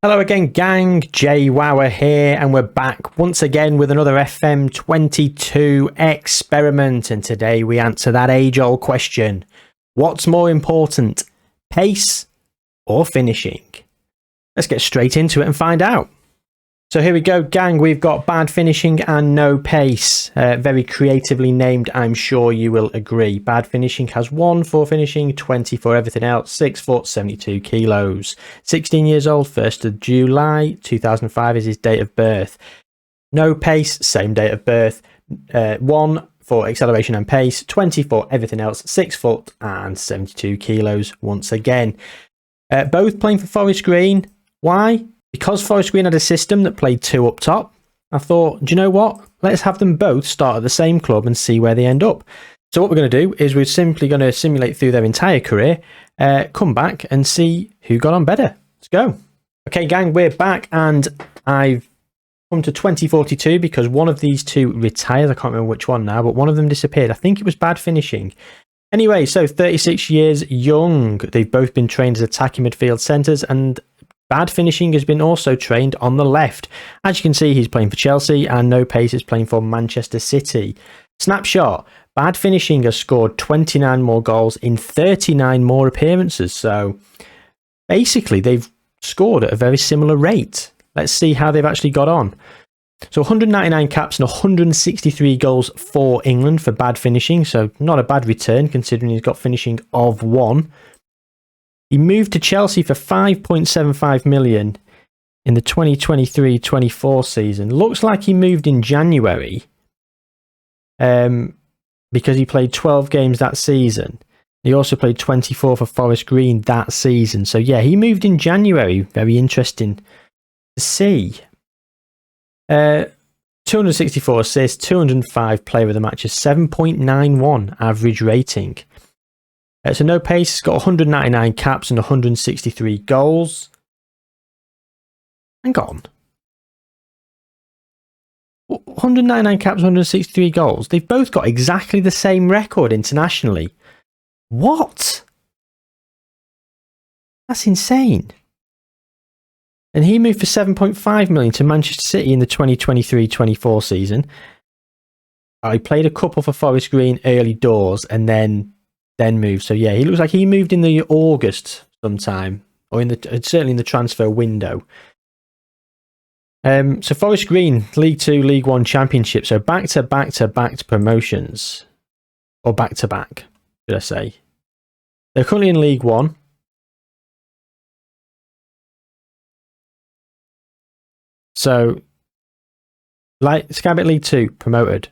Hello again, gang. Jayhuahua here, and we're back once again with another FM22 experiment. And today we answer that age-old question: what's more important, pace or finishing? Let's get straight into it and find out. So here we go, gang. We've got bad finishing and no pace. Very creatively named, I'm sure you will agree. Bad finishing has 1 for finishing, 20 for everything else, 6 foot, 72 kilos. 16 years old, 1st of July 2005 is his date of birth. No pace, same date of birth. 1 for acceleration and pace, 20 for everything else, 6 foot and 72 kilos once again. Both playing for Forest Green. Why? Because Forest Green had a system that played 2 up top, I thought, do you know what? Let's have them both start at the same club and see where they end up. So what we're going to do is we're simply going to simulate through their entire career, come back and see who got on better. Let's go. Okay, gang, we're back, and I've come to 2042 because one of these two retired. I can't remember which one now, but one of them disappeared. I think it was bad finishing. Anyway, so 36 years young. They've both been trained as attacking midfield centres, and bad finishing has been also trained on the left. As you can see, he's playing for Chelsea, and no pace is playing for Manchester City. Snapshot: bad finishing has scored 29 more goals in 39 more appearances. So basically, they've scored at a very similar rate. Let's see how they've actually got on. So 199 caps and 163 goals for England for bad finishing. So not a bad return considering he's got finishing of 1. He moved to Chelsea for 5.75 million in the 2023-24 season. Looks like he moved in January because he played 12 games that season. He also played 24 for Forest Green that season. So yeah, he moved in January. Very interesting to see. 264 assists, 205 player of the matches, 7.91 average rating. So no pace, he's got 199 caps and 163 goals. Hang on. 199 caps, 163 goals. They've both got exactly the same record internationally. What? That's insane. And he moved for 7.5 million to Manchester City in the 2023-24 season. I played a couple for Forest Green early doors and then moved. So yeah, he looks like he moved in the August sometime, or certainly in the transfer window. So Forest Green, League 2, League 1 Championship. So back to promotions, or back to back, should I say? They're currently in League 1. So, like Scabbit League 2, promoted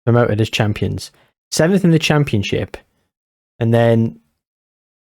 as champions. 7th in the Championship. And then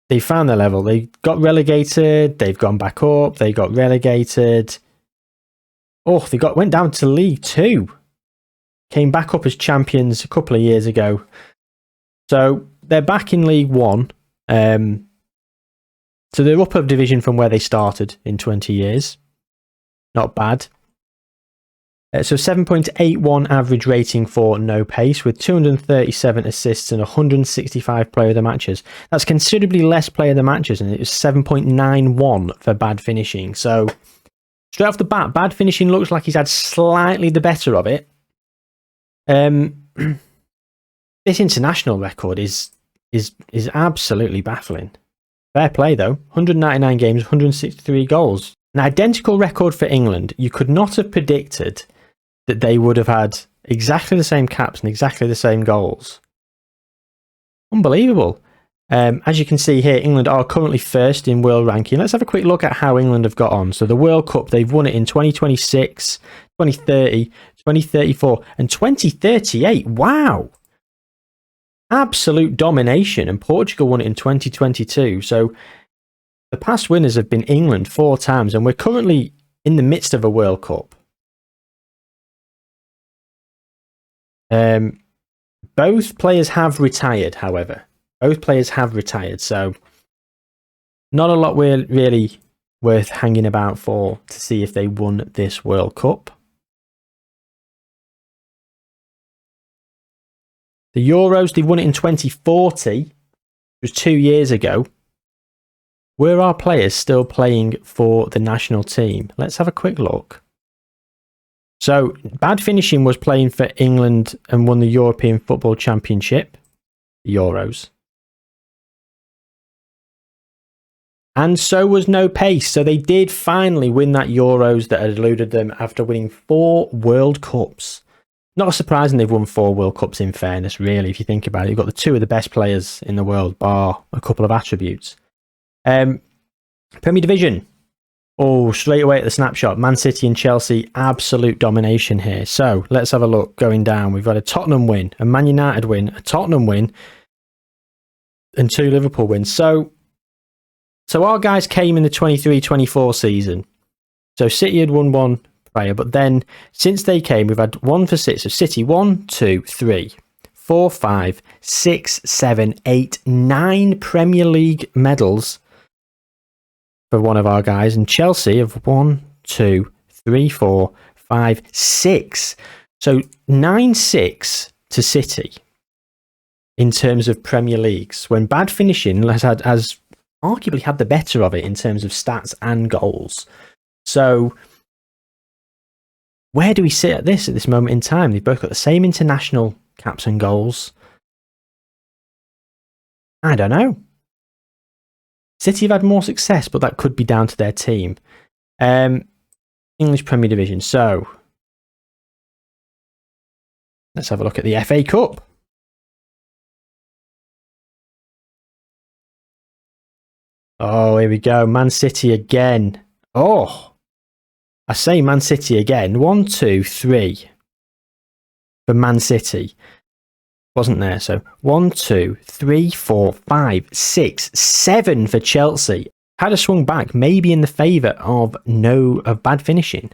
they found their level. They got relegated. They've gone back up. They got relegated. Oh, they went down to League 2. Came back up as champions a couple of years ago. So they're back in League 1. So they're up a division from where they started in 20 years. Not bad. So 7.81 average rating for no pace with 237 assists and 165 player of the matches. That's considerably less player of the matches, and it was 7.91 for bad finishing. So straight off the bat, bad finishing looks like he's had slightly the better of it. This international record is absolutely baffling. Fair play though. 199 games, 163 goals. An identical record for England. You could not have predicted that they would have had exactly the same caps and exactly the same goals. Unbelievable. As you can see here, England are currently 1st in world ranking. Let's have a quick look at how England have got on. So the World Cup, they've won it in 2026, 2030, 2034 and 2038. Wow. Absolute domination. And Portugal won it in 2022. So the past winners have been England 4 times, and we're currently in the midst of a World Cup. Both players have retired, however. Both players have retired, so not a lot really worth hanging about for to see if they won this World Cup. The Euros, they won it in 2040. It was 2 years ago. Were our players still playing for the national team? Let's have a quick look. So, Bad Finishing was playing for England and won the European Football Championship, Euros. And so was No Pace. So they did finally win that Euros that had eluded them after winning 4 World Cups. Not surprising they've won 4 World Cups, in fairness, really, if you think about it. You've got the 2 of the best players in the world, bar a couple of attributes. Premier Division. Oh, straight away at the snapshot. Man City and Chelsea, absolute domination here. So let's have a look going down. We've got a Tottenham win, a Man United win, a Tottenham win, and 2 Liverpool wins. So our guys came in the 23-24 season. So City had won 1 prior, but then since they came, we've had 1 for 6. So City 1, 2, 3, 4, 5, 6, 7, 8, 9 Premier League medals for one of our guys, and Chelsea have 1, 2, 3, 4, 5, 6. So 9-6 to City in terms of Premier Leagues, when Bad Finishing has arguably had the better of it in terms of stats and goals. So where do we sit at this moment in time? They've both got the same international caps and goals. I don't know. City have had more success, but that could be down to their team. English Premier Division. So let's have a look at the FA Cup. Oh, here we go. Man City again. Oh, I say Man City again. 1, 2, 3 for Man City. Wasn't there? So 1, 2, 3, 4, 5, 6, 7 for Chelsea. Had a swung back, maybe in the favour of Bad Finishing.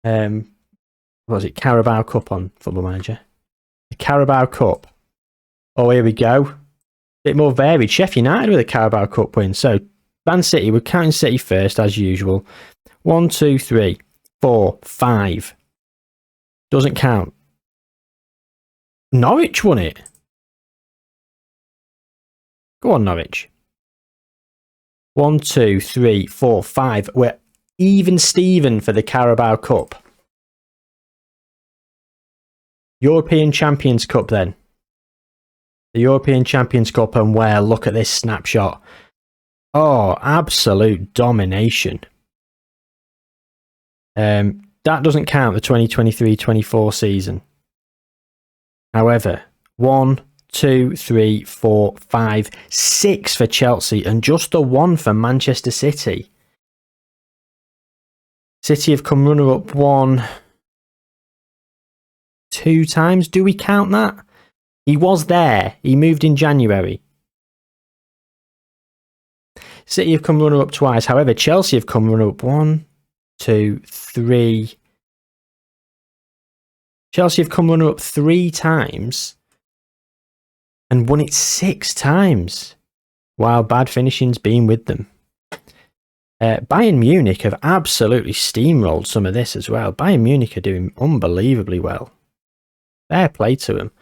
What was it? Carabao Cup on Football Manager. The Carabao Cup. Oh, here we go. Bit more varied. Sheffield United with a Carabao Cup win. So Man City, we're counting City first as usual. 1, 2, 3, 4, 5. Doesn't count. Norwich won it. Go on, Norwich. 1, 2, 3, 4, 5. We're even Steven for the Carabao Cup. European Champions Cup then. The European Champions Cup, and well, look at this snapshot. Oh, absolute domination. That doesn't count the 2023-24 season. However, 1, 2, 3, 4, 5, 6 for Chelsea, and just the 1 for Manchester City. City have come runner-up 1, 2 times. Do we count that? He was there. He moved in January. City have come runner-up twice. However, Chelsea have come runner-up 1, 2, 3. Chelsea have come runner-up 3 times and won it 6 times, while Bad Finishing's been with them. Bayern Munich have absolutely steamrolled some of this as well. Bayern Munich are doing unbelievably well. Fair play to them.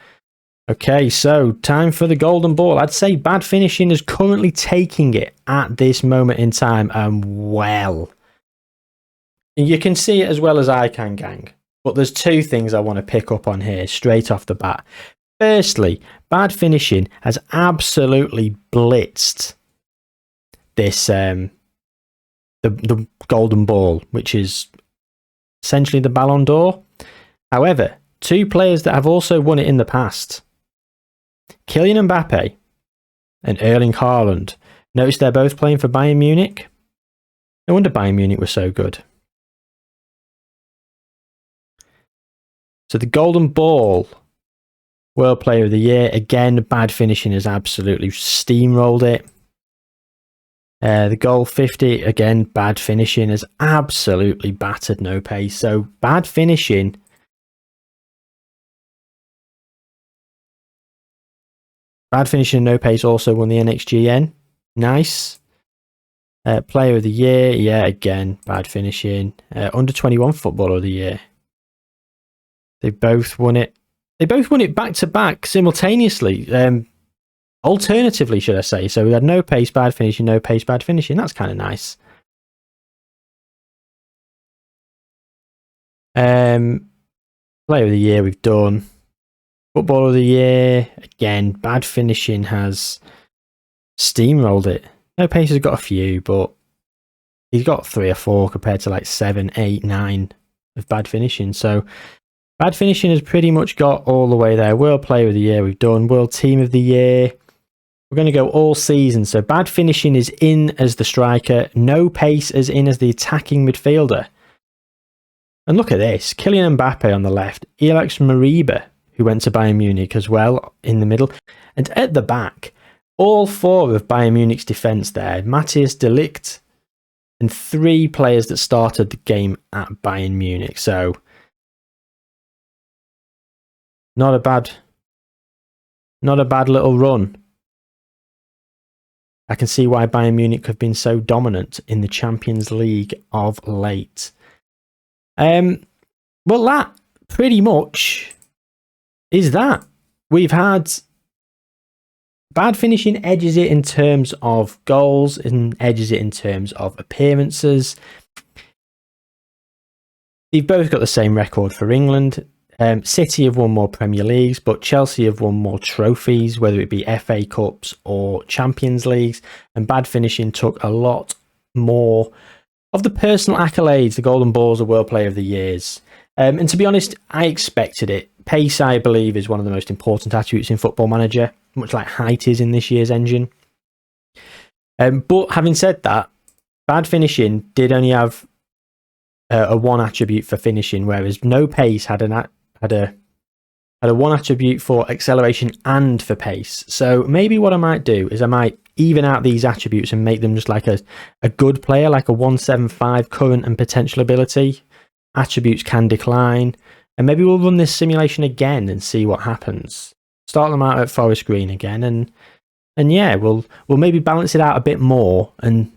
Okay, so time for the golden ball. I'd say Bad Finishing is currently taking it at this moment in time, and well. You can see it as well as I can, gang. But there's 2 things I want to pick up on here straight off the bat. Firstly, Bad Finishing has absolutely blitzed this the golden ball, which is essentially the Ballon d'Or. However, 2 players that have also won it in the past, Kylian Mbappe and Erling Haaland. Notice they're both playing for Bayern Munich. No wonder Bayern Munich was so good. So the Golden Ball, World Player of the Year. Again, Bad Finishing has absolutely steamrolled it. The Goal 50, again, Bad Finishing has absolutely battered No Pace. So Bad Finishing and No Pace also won the NXGN. Nice. Player of the Year, yeah, again, Bad Finishing. Under 21 Footballer of the Year. They both won it. They both won it back to back simultaneously. Alternatively, should I say. So we had no pace, bad finishing, no pace, bad finishing. That's kind of nice. Player of the year we've done. Footballer of the year, again, bad finishing has steamrolled it. No pace has got a few, but he's got 3 or 4 compared to like 7, 8, 9 of bad finishing. So bad finishing has pretty much got all the way there. World Player of the Year we've done. World Team of the Year. We're going to go all season. So bad finishing is in as the striker. No pace is in as the attacking midfielder. And look at this. Kylian Mbappe on the left. Alex Mariba, who went to Bayern Munich as well, in the middle. And at the back, all 4 of Bayern Munich's defence there. Matthias de Ligt and 3 players that started the game at Bayern Munich. So not a bad little run. I can see why Bayern Munich have been so dominant in the Champions League of late. Well, that pretty much is that. We've had bad finishing edges it in terms of goals and edges it in terms of appearances. They've both got the same record for England. City have won more Premier Leagues, but Chelsea have won more trophies, whether it be FA Cups or Champions Leagues. And bad finishing took a lot more of the personal accolades, the Golden Balls, the World Player of the Years. And to be honest, I expected it. Pace, I believe, is one of the most important attributes in Football Manager, much like height is in this year's engine. But having said that, bad finishing did only have a 1 attribute for finishing, whereas no pace had a 1 attribute for acceleration and for pace. So maybe what I might do is I might even out these attributes and make them just like a good player, like a 175 current and potential ability. Attributes can decline, and maybe we'll run this simulation again and see what happens. Start them out at forest green again, and yeah, we'll maybe balance it out a bit more and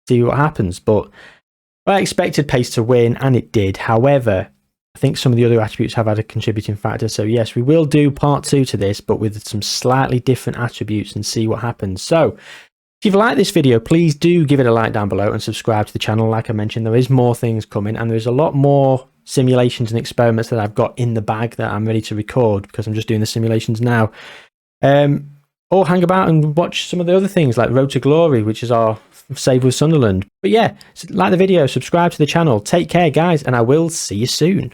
see what happens. But I expected pace to win, and it did. However, I think some of the other attributes have had a contributing factor. So yes, we will do part 2 to this, but with some slightly different attributes and see what happens. So if you've liked this video, please do give it a like down below and subscribe to the channel. Like I mentioned, there is more things coming, and there's a lot more simulations and experiments that I've got in the bag that I'm ready to record because I'm just doing the simulations now. Or hang about and watch some of the other things like Road to Glory, which is our save with Sunderland. But yeah, so like the video, subscribe to the channel. Take care, guys, and I will see you soon.